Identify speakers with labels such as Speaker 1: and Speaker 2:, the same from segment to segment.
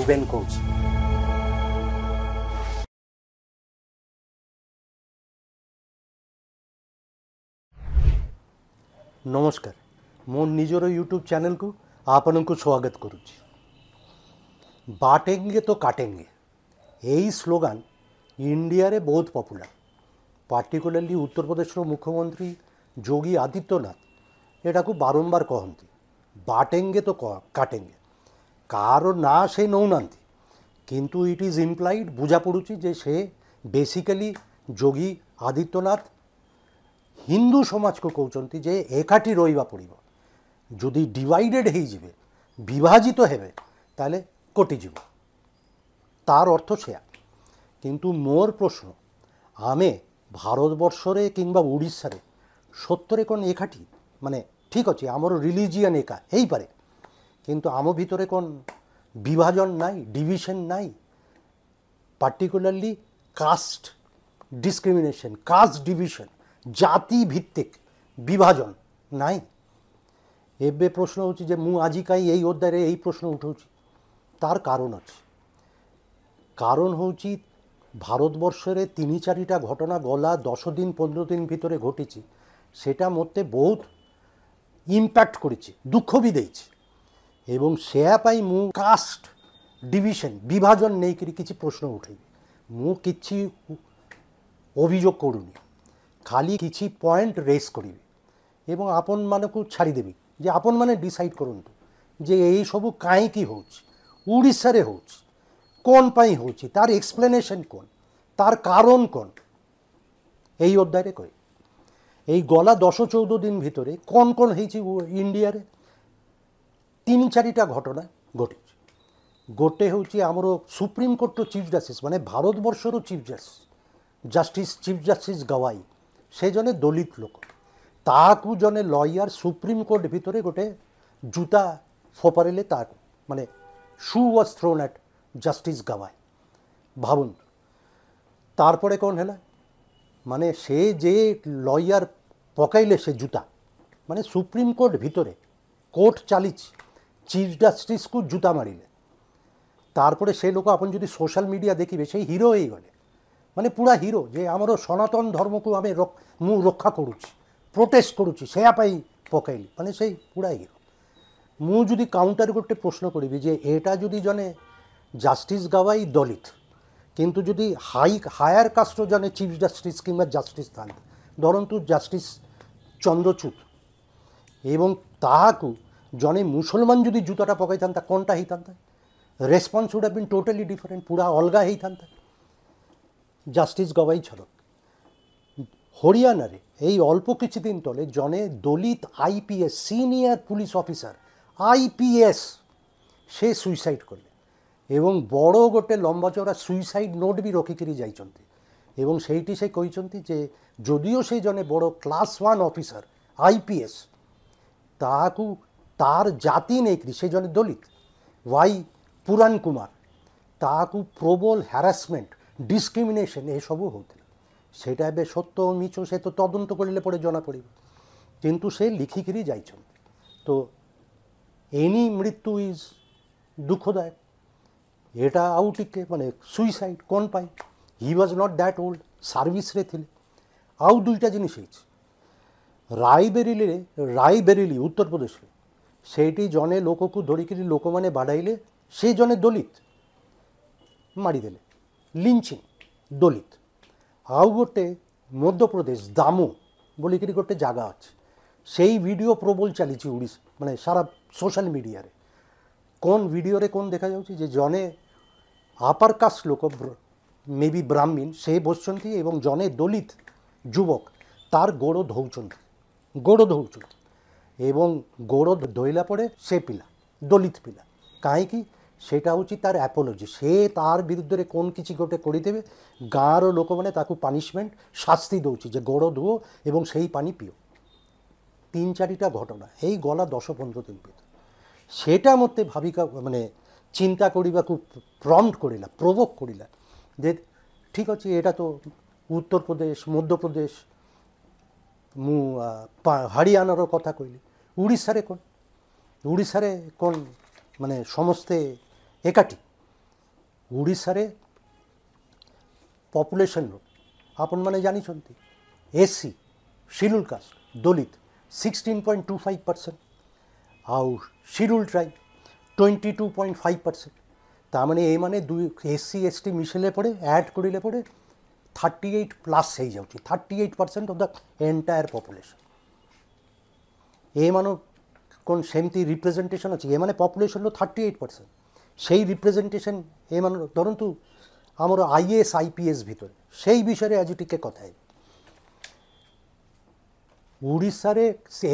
Speaker 1: Ruben কৌশি। ନମସ୍କାର, ମୋ ନିଜର ୟୁଟ୍ୟୁବ୍ ଚ୍ୟାନେଲ୍କୁ ଆପଣଙ୍କୁ ସ୍ୱାଗତ କରୁଛି। ବାଟେଙ୍ଗେ ତ କାଟେଙ୍ଗେ ଏହି ସ୍ଲୋଗାନ ଇଣ୍ଡିଆରେ ବହୁତ ପପୁଲାର। ପାର୍ଟିକୁଲାରଲି ଉତ୍ତରପ୍ରଦେଶର ମୁଖ୍ୟମନ୍ତ୍ରୀ ଯୋଗୀ ଆଦିତ୍ୟନାଥ ଏଟାକୁ ବାରମ୍ବାର କହନ୍ତି, ବାଟେଙ୍ଗେ ତ କାଟେଙ୍ଗେ। କାହାର ନାଁ ସେ ନେଉନାହାନ୍ତି, କିନ୍ତୁ ଇଟ୍ ଇଜ୍ ଇମ୍ପ୍ଲାଇଡ୍, ବୁଝାପଡ଼ୁଛି ଯେ ସେ ବେସିକାଲି ଯୋଗୀ ଆଦିତ୍ୟନାଥ ହିନ୍ଦୁ ସମାଜକୁ କହୁଛନ୍ତି ଯେ ଏକାଠି ରହିବା ପଡ଼ିବ। ଯଦି ଡିଭାଇଡେଡ଼ ହେଇଯିବେ, ବିଭାଜିତ ହେବେ, ତାହେଲେ କଟିଯିବ, ତାର ଅର୍ଥ ସେୟା। କିନ୍ତୁ ମୋର ପ୍ରଶ୍ନ, ଆମେ ଭାରତବର୍ଷରେ କିମ୍ବା ଓଡ଼ିଶାରେ ସତରେ କ'ଣ ଏକାଠି? ମାନେ ଠିକ୍ ଅଛି, ଆମର ରିଲିଜିଅନ୍ ଏକା ହେଇପାରେ, କିନ୍ତୁ ଆମ ଭିତରେ କ'ଣ ବିଭାଜନ ନାହିଁ, ଡିଭିଜନ୍ ନାହିଁ? Particularly caste discrimination, caste division, জাতি ভিত্তিক বিভাজন নাই। এবে প্রশ্ন হচ্ছে যে ମୁଁ ଆଜି କାହିଁ এই অধ্যায়ে এই প্রশ্ন উঠাଉଛି, তার কারণ আছে। কারণ হচ্ছে ভারতবর্ষের 3-4টা ঘটনা গলা 10 দিন 15 দিন ভিতরে ঘটেছে, সেটা মতে বহুত ইম্প্যাক্ট করেছে, দুঃখ বি ଦେଇଛି। এবং সেয়া পাই ମୁଁ কাস্ট ডিভিশন বিভাজন নেইকি কিছু প্রশ্ন উঠাইবি। ମୁଁ କିଛି অভিযোগ করুনি, খালি কিছু পয়েন্ট রেজ করিবি এবং আপন মানকু ছাড়িদেবি যে আপন মানে ডিসাইড করন্তু যে এই সবু কাইকি হচ্ছে, উড়িষ্যারে হচ্ছে, কোন পাই হচ্ছে, তার এক্সপ্লেনেশন কোন, তার কারণ কোন, এই অধ্যায়ে কই। এই গলা 10-14 দিন ভিতরে কোন কোন হয়েছে ইন্ডিয়ারে 3-4টা ঘটনা ঘটেছে। গোটে হচ্ছে আমার সুপ্রিমকোর্টর চিফ জাস্টিস, মানে ভারতবর্ষর চিফ জাস্টিস চিফ জাস্টিস গওয়াই, সে জনে দলিত লোক, তাকু জনে লয়ার সুপ্রিমকোর্ট ভিতরে গোটে জুতা ফোপারিলে, তাকু মানে শু ওয়াজ থ্রোন অ্যাট জাস্টিস গওয়াই। ভাবুন তারপরে কোন হেলা, মানে সে যে লয়ার পকাইলে সে জুতা, মানে সুপ্রিমকোর্ট ভিতরে কোর্ট চালিছে, চিফ জাস্টিসকু জুতা মারিলে। তারপরে সে লোক আপন যদি সোশ্যাল মিডিয়া দেখিবে, সেই হিরো হয়ে গলে, মানে পুরা হিরো, যে আমার সনাতন ধর্মকু আমি মু রক্ষা করুছি, প্রোটেস্ট করুছি, সেয়া পাই পকাইলি, মানে সেই পুরা হিরো। মু যদি কাউন্টার গোটে প্রশ্ন করিবি যে এটা যদি জনে জাস্টিস গওয়াই দলিত, কিন্তু যদি হায়ার কাস্টর জনে চিফ জাস্টিস কিংবা জাস্টিস থাকবে, ধরন্তু জাস্টিস চন্দ্রচূড়, এবং তাহাকু জনে মুসলমান যদি জুতাটা পকাইথান্তা, কোনটা হইথান্তা? Response would have been totally different, পুরা অলগা হইথান্তা। জাস্টিস গওয়াই ছাড়ক, হরিয়ানারে এই অল্প কিছুদিন তলে জনে দলিত IPS senior police officer, IPS, সে সুইসাইড করলে এবং বড় গোটে লম্বা চড়া সুইসাইড নোট বি রখিকি যাইଛନ୍ତି। এবং সেইটি সে କହିଛନ୍ତି যে যদিও সেই জনে বড় ক্লাস 1 অফিসার আইপিএস, তাহাকু তার জাতি নেইকি সে জনে দলিত ওয়াই পুরাণ কুমার, তাহাকু প্রবল হ্যারাসমেন্ট ডিসক্রিমিনেশন এসবু হଉଥିଲା। সেটা ଏବେ সত্য মিছ সে তো তদন্ত করলে পরে জনা পড়িব, কিন্তু সে লিখিকি যাইଛନ୍ତି। তো এনি মৃত্যু ইজ দুঃখদায়ক। এটা আউ টিকে মানে সুইসাইড কোন পাই, হি ওয়াজ নট দ্যাট ওল্ড, সার্ভিসরে ଥିଲେ। আউ দুইটা জিনিস হয়েছে রায়বেরিলি উত্তরপ্রদেশে, সেইটি জনে লোককু ধরিকি লোক মানে বাড়াইলে, সে জনে দলিত মারিদেলে, লিঞ্চিং দলিত। আউ গোটে মধ্যপ্রদেশ দামো বলিকি গোটে জায়গা আছে, সেই ভিডিও প্রবল চালিছে ওড়িশা, মানে সারা সোশ্যাল মিডিয়ারে। কোন ভিডিওরে কোন দেখা যাচ্ছে যে জনে আপার কাস্ট লোক, মেবি ব্রাহ্মণ, সে বসছেন এবং জনে দলিত যুবক তার গোড় ধৌଛନ୍ତି, এবং গোড় ধোইলা পরে সে পিলা দলিত পিলা, কাହିଁକି সেটা হচ্ছে তার অ্যাপোলজি। সে তার বিরুদ্ধে কোন কিছু গোটে করিদেবে, গাঁর লোক মানে তাকে পানিশমেন্ট শাস্তি দৌছি যে গোড় ধুও এবং সেই পানি পিও। 3-4টা ঘটনা এই গলা 10-15 দিন ভিতরে, সেটা মধ্যে ভাবিকা মানে চিন্তা করিবাকু প্রম্পট করিলা, প্রভোক করিলা যে ঠিক আছে, এটা তো উত্তরপ্রদেশ, মধ্যপ্রদেশ, মু হরিয়ানার কথা কইলি, উড়িষ্যারে কোন মানে সমস্তে একাটি ଓଡ଼ିଶାରେ ପପୁଲେସନ୍ର ଆପଣମାନେ ଜାଣିଛନ୍ତି ଏସ୍ସି ଶିଡ୍ୟୁଲ୍ କାଷ୍ଟ ଦଲିତ 16.25%, ଆଉ ଶିଡ୍ୟୁଲ୍ ଟ୍ରାଇବ୍ 22.5%। ତାମାନେ ଏମାନେ ଦୁଇ ଏସ୍ସି ଏସ୍ଟି ମିଶିଲେ ପଡ଼େ ଆଡ଼୍ କରିଲେ ପଡ଼େ 38+ ହେଇଯାଉଛି, 38% ଅଫ୍ ଦ ଏଣ୍ଟାୟାର ପପୁଲେସନ୍। ଏମାନ କ'ଣ ସେମିତି ରିପ୍ରେଜେଣ୍ଟେସନ୍ ଅଛି? ଏମାନେ ପପୁଲେସନ୍ର 38%, ସେଇ ରିପ୍ରେଜେଣ୍ଟେସନ୍ ଏମାନ ଧରନ୍ତୁ ଆମର IAS IPS ଭିତରେ, ସେଇ ବିଷୟରେ ଆଜି ଟିକେ କଥା ହେବି। ଓଡ଼ିଶାରେ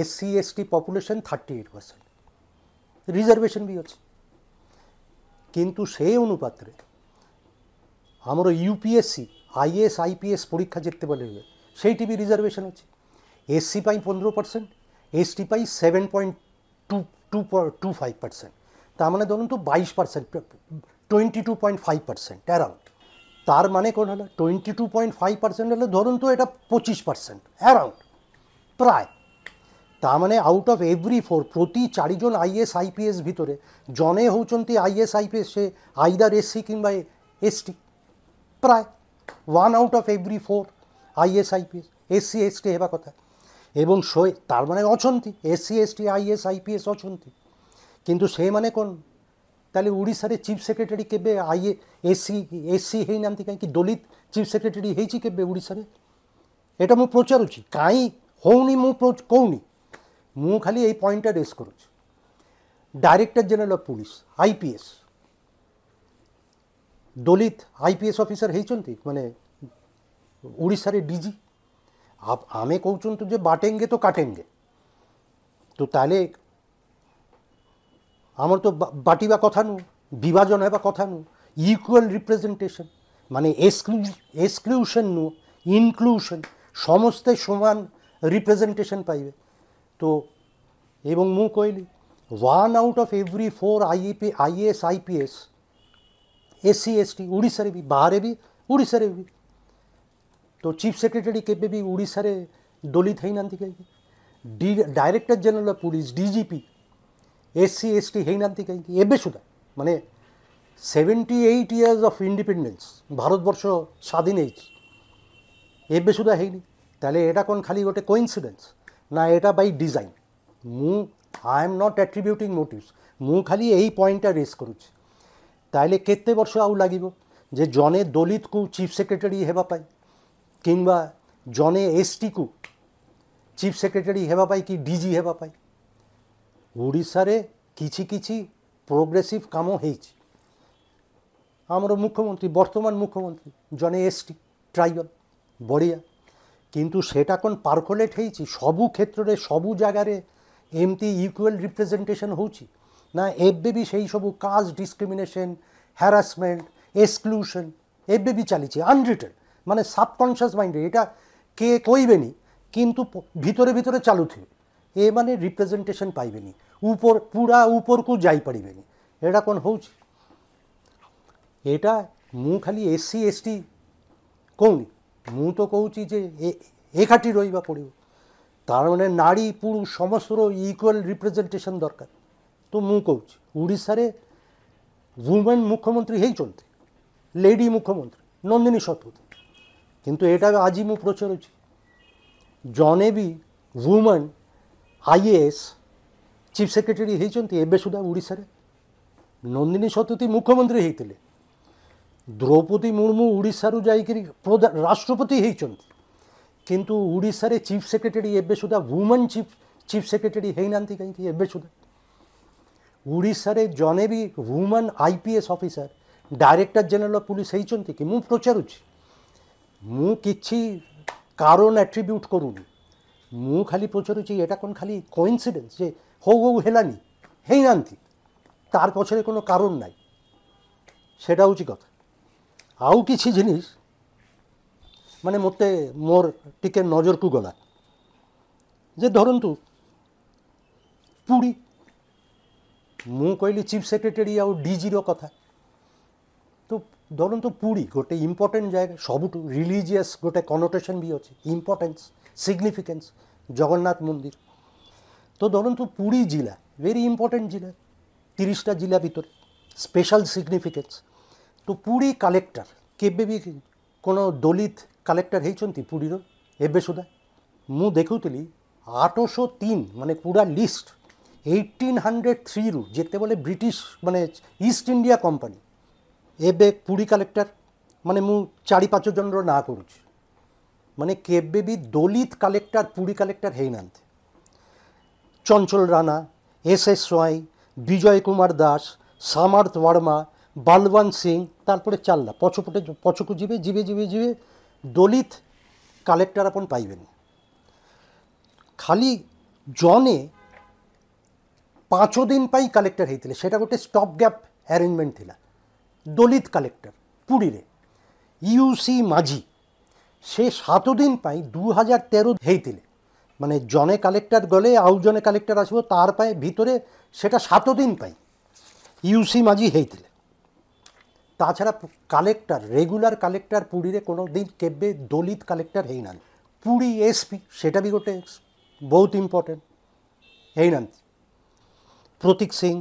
Speaker 1: SC ST ପପୁଲେସନ୍ 38%, ରିଜର୍ଭେସନ୍ ବି ଅଛି, କିନ୍ତୁ ସେ ଅନୁପାତରେ ଆମର UPSC IAS IPS ପରୀକ୍ଷା ଯେତେବେଳେ ହୁଏ ସେଇଠି ବି ରିଜର୍ଭେସନ୍ ଅଛି। SC ପାଇଁ 15%, ST ପାଇଁ 7.25%, ତାମାନେ ଧରନ୍ତୁ 22%, 22.5% ଆରାଉଣ୍ଡ। তার মানে কোন হলো 22.5% হলে ধরুন তো এটা 25% অ্যারাউন্ড প্রায়। তার মানে আউট অফ এভরি 4 প্রতি 4 জন IAS IPS ভিতরে জনে হচ্ছেন IAS IPS সে আইদার SC কিংবা ST, প্রায় 1 out of every 4 IAS IPS SC ST হেবা কথা। এবং তার মানে অছন্তি SC ST IAS IPS অছন্তি, কিন্তু সে মানে কোন তাহলে ଓଡ଼ିଶାରେ ଚିଫ୍ ସେକ୍ରେଟାରୀ କେବେ SC ହେଇନାହାନ୍ତି କାହିଁକି? ଦଲିତ ଚିଫ୍ ସେକ୍ରେଟାରୀ ହେଇଛି କେବେ ଓଡ଼ିଶାରେ? ଏଇଟା ମୁଁ ପଚାରୁଛି, କାହିଁ ହଉନି ମୁଁ କହୁନି, ମୁଁ ଖାଲି ଏଇ ପଏଣ୍ଟଟା ରେସ୍ କରୁଛି। Director general of police IPS Dalit IPS officer ହେଇଛନ୍ତି ମାନେ ଓଡ଼ିଶାରେ DG? ଆମେ କହୁଛନ୍ତି ଯେ ବାଟେଙ୍ଗେ ତ କାଟେଙ୍ଗେ, ତ ତାହେଲେ আমার তো বাটিবা কথা নু, বিভাজন হওয়া কথা নু, ইকুয়াল রিপ্রেজেন্টেশন মানে এক্সক্লুশন নু ইনক্লুশন, সমস্তে সমান রিপ্রেজেন্টেশন পাইবে। তো এবং মু কইলি 1 out of every 4 IAS IPS SC ST ଓଡ଼ିଶାରେ ବି, ବାହାରେ ବି, ଓଡ଼ିଶାରେ ବି। তো চিফ সেক্রেটারি কেবে ବି ଓଡ଼ିଶାରେ ଦଲିତ ହେଇନାହାନ୍ତି କାହିଁକି? Director general of police DGP SC ST ହେଇନାହାନ୍ତି କାହିଁକି ଏବେ ସୁଦ୍ଧା? ମାନେ 78 years of independence, ভারতবর্ষ স্বাধীন হয়েছে, ଏବେ ସୁଦ୍ଧା ହେଇନି। তাহলে এটা কোন খালি গোটে কোইন্সিডেন্স না এটা by design? I am not attributing motives, ମୁଁ ଖାଲି এই পয়েন্টটা রেস করুছি। তাহলে কেতে বর্ষ আউ লাগিব যে জনে দলিতকু চিফ সেক্রেটারি হেবা পাই কিংবা জনে ST কু চিফ সেক্রেটারি হেবা পাই কি DG হেবা পাই? ଓଡ଼ିଶାରେ କିଛି କିଛି ପ୍ରୋଗ୍ରେସିଭ୍ କାମ ହେଇଛି। ଆମର ମୁଖ୍ୟମନ୍ତ୍ରୀ, ବର୍ତ୍ତମାନ ମୁଖ୍ୟମନ୍ତ୍ରୀ ଜଣେ ST ଟ୍ରାଇବାଲ୍, ବଢ଼ିଆ, କିନ୍ତୁ ସେଟା କ'ଣ ପାର୍କୋଲେଟ୍ ହେଇଛି? ସବୁ କ୍ଷେତ୍ରରେ ସବୁ ଜାଗାରେ ଏମିତି ଇକ୍ୱାଲ୍ ରିପ୍ରେଜେଣ୍ଟେସନ୍ ହେଉଛି ନା ଏବେ ବି ସେଇ ସବୁ କାଷ୍ଟ ଡିସ୍କ୍ରିମିନେସନ୍, ହ୍ୟାରାସମେଣ୍ଟ, ଏକ୍ସକ୍ଲୁସନ୍ ଏବେ ବି ଚାଲିଛି ଅନରିଟେନ୍, ମାନେ ସବକନସିୟସ୍ ମାଇଣ୍ଡରେ এটা কে কইবেনি কিন্তু ভিতরে ভিতরে চালুথিবে। এମାନେ রিপ্রেজেন্টেশন পাইবেনি, উপর পুরা উপরকু যাই পারিবেনি। এটা কোন হচ্ছে? এটা ମୁଁ ଖାଲି SC ST କହୁନି, ମୁଁ ତ କହୁଛି ଯେ ଏକାଠି ରହିବା ପଡ଼ିବ। ତାର ମାନେ ନାରୀ ପୁରୁଷ ସମସ୍ତର ଇକ୍ୱାଲ୍ ରିପ୍ରେଜେଣ୍ଟେସନ୍ ଦରକାର। ତ ମୁଁ କହୁଛି ଓଡ଼ିଶାରେ ୱୁମେନ୍ ମୁଖ୍ୟମନ୍ତ୍ରୀ ହେଇଛନ୍ତି, ଲେଡି ମୁଖ୍ୟମନ୍ତ୍ରୀ ନନ୍ଦିନୀ ଶତପଥୀ, କିନ୍ତୁ ଏଇଟା ଆଜି ମୁଁ ପଚାରୁଛି ଜଣେ ବି ୱୁମେନ୍ IAS ଚିଫ୍ ସେକ୍ରେଟାରୀ ହେଇଛନ୍ତି ଏବେ ସୁଦ୍ଧା ଓଡ଼ିଶାରେ? ନନ୍ଦିନୀ ଶତପଥୀ ମୁଖ୍ୟମନ୍ତ୍ରୀ ହେଇଥିଲେ, ଦ୍ରୌପଦୀ ମୁର୍ମୁ ଓଡ଼ିଶାରୁ ଯାଇକରି ରାଷ୍ଟ୍ରପତି ହେଇଛନ୍ତି, କିନ୍ତୁ ଓଡ଼ିଶାରେ ଚିଫ୍ ସେକ୍ରେଟାରୀ ଏବେ ସୁଦ୍ଧା ୱୁମେନ୍ ଚିଫ୍ ସେକ୍ରେଟାରୀ ହେଇନାହାନ୍ତି କାହିଁକି ଏବେ ସୁଦ୍ଧା? ଓଡ଼ିଶାରେ ଜଣେ ବି women IPS officer director general of police ହେଇଛନ୍ତି କି? ମୁଁ ପଚାରୁଛି, ମୁଁ କିଛି କାରଣ ଆଟ୍ରିବ୍ୟୁଟ୍ କରୁନି, ମୁଁ ଖାଲି ପଚାରୁଛି এটা কোন খালি কোইন্সিডেন্স যে হৌ হৌ হেলানি ହେଇନାହାନ୍ତି, তার পছরে কোনো কারণ নাই, সেটা হচ্ছে কথা। আউ কিছু জিনিস মানে মতে মোর টিকে নজরকু গলা যে ধরন্তু পুরী, ମୁଁ କହିଲି ଚିଫ୍ ସେକ୍ରେଟାରୀ ଆଉ DGର କଥା, ତ ଧରନ୍ତୁ ପୁରୀ ଗୋଟେ ଇମ୍ପୋର୍ଟାଣ୍ଟ ଜାଗା, ସବୁଠୁ ରିଲିଜିୟସ୍ ଗୋଟେ କନୋଟେସନ୍ ବି ଅଛି, ଇମ୍ପୋର୍ଟାନ୍ସ সিগনিফিকেন্স জগন্নাথ মন্দির। তো ধরন্তু পুরী জেলা ভেরি ইম্পর্টেন্ট জেলা, 30টা জেলা ভিতরে স্পেশাল সিগনিফিকেন্স। तो पुरी कलेक्टर केबे भी कोनो दलित कलेक्टर ହେଇଛନ୍ତି ପୁରୀର ଏବେ ସୁଦ୍ଧା? ମୁଁ ଦେଖୁଥିଲି 803 ମାନେ ପୁରା ଲିଷ୍ଟ 1803 ଯେତେବେଳେ ବ୍ରିଟିଶ ମାନେ ଇଷ୍ଟ ଇଣ୍ଡିଆ କମ୍ପାନୀ ଏବେ ପୁରୀ କଲେକ୍ଟର ମାନେ ମୁଁ 4-5 ଜଣର ନାଁ କରୁଛି ମାନେ କେବେ ବି ଦଲିତ କଲେକ୍ଟର ପୁରୀ କଲେକ୍ଟର ହେଇନାହାନ୍ତି। চঞ্চল রানা, এস রায়, বিজয় কুমার দাস, সামর্থ বর্মা, বলবন্ত সিং, তারপরে চাল্লা পছকু যাবে যাবে যাবে যাবে দলিত কালেক্টর আপন পাইবেন। খালি জনে 5 দিন পাই কালেক্টর হয়েছিল, সেটা গোটে স্টপ গ্যাপ আরেঞ্জমেন্ট লা দলিত কালেক্টর পুরীরে। ইউসি মাঝি সে 7 দিন পাই 2013 হয়েছিল, মানে জনে কালেক্টর গলে আউ জনে কালেক্টর আসব তার পায়ে ভিতরে সেটা 7 দিন পাই ইউসি মাঝি হয়েছিল। তাছাড়া কালেক্টর রেগুলার কালেক্টর পুরীরে কোনো দিন কেবে দলিত কালেক্টর হইনা। পুরী এসপি সেটা বি গোটে বহুত ইম্পর্টেন্ট হইনা। প্রতীক সিং,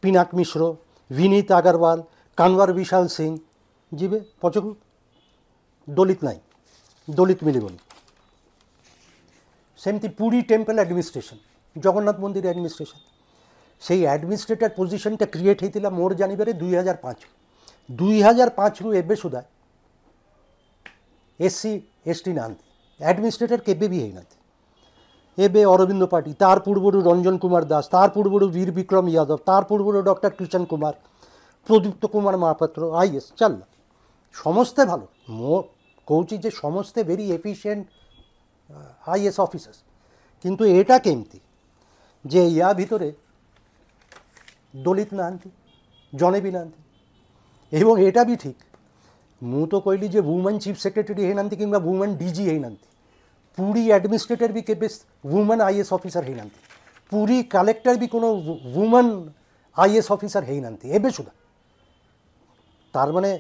Speaker 1: পিনাক মিশ্র, বিনীত আগরওয়াল, কানওয়ার বিশাল সিং ଯିବେ ପଛକୁ, ଦଲିତ ନାହିଁ, ଦଲିତ ମିଳିବନି। ସେମିତି ପୁରୀ ଟେମ୍ପଲ୍ ଆଡମିନିଷ୍ଟ୍ରେସନ୍, ଜଗନ୍ନାଥ ମନ୍ଦିର ଆଡମିନିଷ୍ଟ୍ରେସନ୍, ସେଇ ଆଡମିନିଷ୍ଟ୍ରେଟର ପୋଜିସନ୍ଟା କ୍ରିଏଟ୍ ହେଇଥିଲା ମୋର ଜାଣିବାରେ 2005। 2005ରୁ ଏବେ ସୁଦ୍ଧା SC ST ନାହାନ୍ତି, ଆଡମିନିଷ୍ଟ୍ରେଟର କେବେ ବି ହେଇନାହାନ୍ତି। ଏବେ ଅରବିନ୍ଦ ପାଠୀ, ତାର ପୂର୍ବରୁ ରଞ୍ଜନ କୁମାର ଦାସ, ତାର ପୂର୍ବରୁ ବୀର ବିକ୍ରମ ଯାଦବ, ତାର ପୂର୍ବରୁ ଡକ୍ଟର କିଷାନ କୁମାର, প্রদীপ্ত কুমার মহাপাত্র, আইএস চাল্লা সমস্তে ভালো। মো কৌছি যে সমস্তে ভেরি এফিসিয়েন্ট আইএস অফিসার্স, কিন্তু এটা কেমতি যে ইয়া ভিতরে দলিত নাহান্তি, জনে বি নাহান্তি। এবং এটা বি ঠিক, মু তো কইলি যে উমেন চিফ সেক্রেটারি ହେଇନାହାନ୍ତି কিংবা উমেন ডিজি ହେଇନାହାନ୍ତି। পুরী আডমিনিস্ট্রেটর বি কেবে উমেন আইএস অফিসার ହେଇନାହାନ୍ତି। পুরী কালেক্টর বি কোনো উমেন আইএস অফিসার ହେଇନାହାନ୍ତି ଏବେ ସୁଦ୍ଧା। তার মানে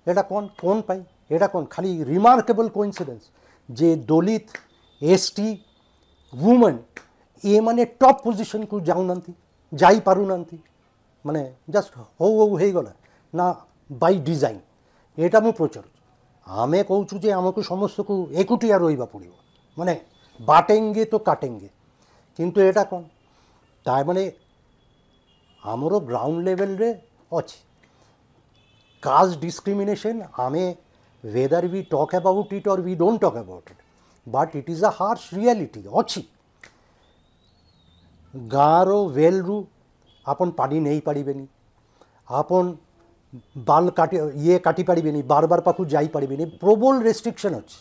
Speaker 1: এটা কোন পাই, এটা খালি রিমার্কেবল কোইন্সিডেন্স যে দলিত এসটি উমেন এ মানে টপ পজিশনକୁ যাଉନାହାନ୍ତି, ଯାଇପାରୁନାହାନ୍ତି, ମାନେ ଜଷ୍ଟ ହଉ ହଉ ହେଇଗଲା ନା ବାଇ ଡିଜାଇନ୍। এটা ମୁଁ ପଚାରୁଛି। ଆମେ କହୁଛୁ ଯେ ଆମକୁ ସମସ୍ତଙ୍କୁ ଏକୁଟିଆ ରହିବା ପଡ଼ିବ, ମାନେ ବାଟେଙ୍ଗେ ତ କାଟେଙ୍ଗେ, କିନ୍ତୁ এটা କ'ଣ ତା ମାନେ ଆମର ଗ୍ରାଉଣ୍ଡ ଲେଭେଲରେ ଅଛି কাস্ট ডিসক্রিমিনেশন। ଆମେ whether we talk about it or we don't talk about it, but it is a harsh reality ଅଛି। ଗାଁର ୱେଲ୍ରୁ ଆପଣ ପାଣି ନେଇପାରିବେନି, ଆପଣ ବାଲ କାଟିପାରିବେନି, ବାରବାର ପାଖକୁ ଯାଇପାରିବେନି, ପ୍ରବଳ ରେଷ୍ଟ୍ରିକ୍ସନ୍ ଅଛି।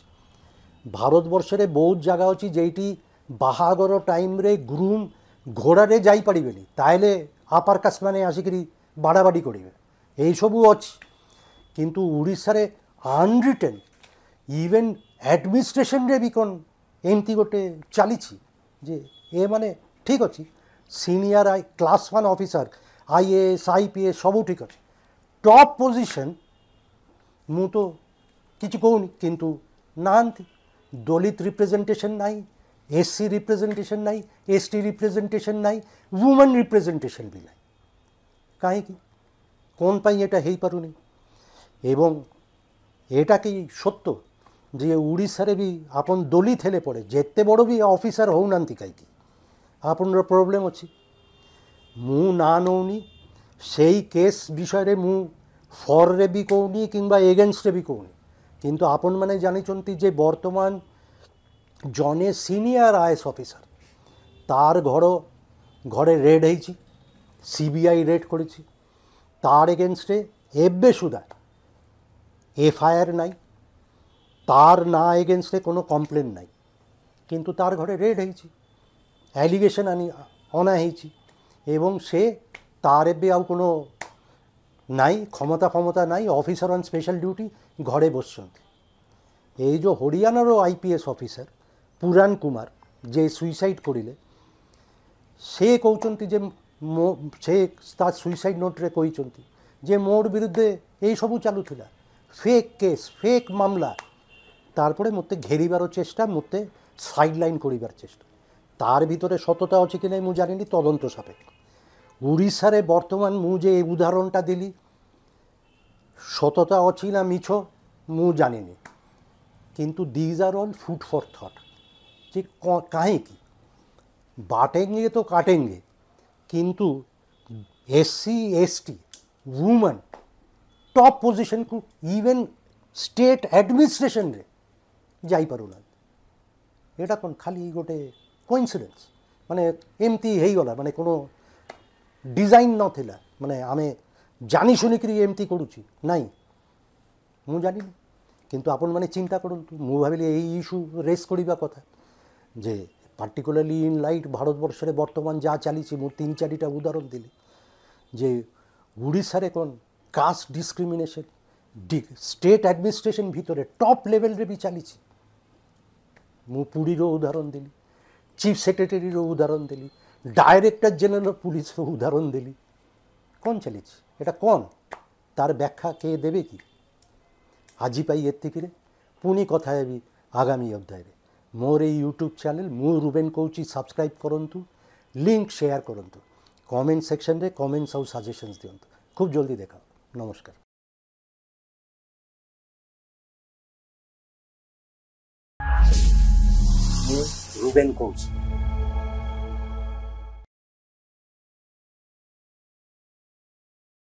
Speaker 1: ଭାରତବର୍ଷରେ ବହୁତ ଜାଗା ଅଛି যেইটি ବାହାଘର ଟାଇମ୍ରେ ଗ୍ରୁମ୍ ଘୋଡ଼ାରେ ଯାଇପାରିବେନି, ତାହେଲେ আপার কাস্ট মানে আসিকি বাড়াবাড়ি করিবে, এইসবু ଅଛି। কিন্তু ଓଡ଼ିଶାରେ আনরিটেন ইভেন ଆଡମିନିଷ୍ଟ୍ରେସନରେ ବି କ'ଣ ଏମିତି ଗୋଟେ ଚାଲିଛି ଯେ ଏ ମାନେ ଠିକ୍ ଅଛି, senior class 1 officer IAS IPS ସବୁ ଠିକ୍ ଅଛି, ଟପ୍ ପୋଜିସନ୍ ମୁଁ ତ କିଛି କହୁନି, କିନ୍ତୁ ନାହାନ୍ତି। ଦଲିତ ରିପ୍ରେଜେଣ୍ଟେସନ୍ ନାହିଁ, SC ରିପ୍ରେଜେଣ୍ଟେସନ୍ ନାହିଁ, ST ରିପ୍ରେଜେଣ୍ଟେସନ୍ ନାହିଁ, ଉମେନ୍ ରିପ୍ରେଜେଣ୍ଟେସନ୍ ବି ନାହିଁ। କାହିଁକି, କ'ଣ ପାଇଁ এটা ହେଇପାରୁନି? এবং এটা কি সত্য যে ଓଡ଼ିଶାରେ ବି ଆପଣ ଦଲିତ ହେଲେ ପଡ଼େ ଯେତେ ବଡ଼ ବି ଅଫିସର ହେଉନାହାନ୍ତି କାହିଁକି ଆପଣଙ୍କର ପ୍ରୋବ୍ଲେମ୍ ଅଛି। ମୁଁ ନାଁ ନେଉନି, ସେଇ କେସ୍ ବିଷୟରେ ମୁଁ ଫର୍ରେ ବି କହୁନି କିମ୍ବା ଏଗେନ୍ଷ୍ଟରେ ବି କହୁନି, କିନ୍ତୁ ଆପଣମାନେ ଜାଣିଛନ୍ତି ଯେ ବର୍ତ୍ତମାନ ଜଣେ ସିନିୟର IAS ଅଫିସର ତାର ଘରେ ରେଡ୍ ହେଇଛି, CBI ରେଡ୍ କରିଛି, তার এগেনস্টে এবে সুদ্ধা FIR নাই, তার না এগেনস্টে কোনো কমপ্লেন নাই, কিন্তু তার ঘরে রেড হয়েছে, অ্যালিগেশন অনা হয়েছে, এবং সে তার এবে আউ কোনো নাই ক্ষমতা নাই, অফিসার অন স্পেশাল ডিউটি ঘরে বসছেন। এই যে হরিয়ানার IPS অফিসার পুরাণ কুমার যে সুইসাইড করিলে, সে কৌଛନ୍ତି যে ସେ ତା ସୁଇସାଇଡ୍ ନୋଟ୍ରେ କହିଛନ୍ତି ଯେ ମୋର ବିରୁଦ୍ଧେ ଏଇସବୁ ଚାଲୁଥିଲା, ଫେକ୍ କେସ୍, ଫେକ୍ ମାମଲା, ତାରପରେ ମୋତେ ଘେରିବାର ଚେଷ୍ଟା, ମୋତେ ସାଇଡ଼ଲାଇନ୍ କରିବାର ଚେଷ୍ଟା। ତାର ଭିତରେ ସତତା ଅଛି କି ନାହିଁ ମୁଁ ଜାଣିନି, ତଦନ୍ତ ସାପେକ୍ଷ। ଓଡ଼ିଶାରେ ବର୍ତ୍ତମାନ ମୁଁ ଯେ ଉଦାହରଣଟା ଦେଲି ସତତା ଅଛି ନା ମିଛ ମୁଁ ଜାଣିନି, କିନ୍ତୁ these are all food for thought. ଯେ କାହିଁକି बांटेंगे तो काटेंगे, किंतु SC ST women top position को इवेन स्टेट एडमिनिस्ट्रेशन रे जाई पारु ना। एटा कोन खाली गोटे कोइंसिडेंस, माने एमती हेई गला, माने कोनो डिजाइन नथिला, माने आमे जानी शुनी करी एमती करूची नाही, मु जानी। किंतु आपण माने चिंता करंतु, मु भाबिले एई इश्यू रेस करिबा कथा जे पार्टिकुलारली इन लाइट भारतवर्ष रे वर्तमान जा चली, मु 3-4टा उदाहरण दिली जे उड़ीसा रे कोन कास्ट डिस्क्रिमिनेशन स्टेट एडमिनिस्ट्रेशन भितरे टॉप लेवल रे भी चली। मु पुरी रो उदाहरण दिली, चीफ सेक्रेटरी रो उदाहरण दिली, डायरेक्टर जनरल ऑफ पुलिस रो उदाहरण दिली। कौन चली एटा कौन तार व्याख्या के देवे कि? आज पाई एतिक पुणी कथा हेबी आगामी अध्याय। मोर यूट्यूब चैनल मु रुबेन कौची सब्सक्राइब करंतु, लिंक शेयर करंतु, कमेंट सेक्शन रे कमेंट्स और सजेशंस दियंतु। खूब जल्दी देखा। नमस्कार। Ruben Cauchy.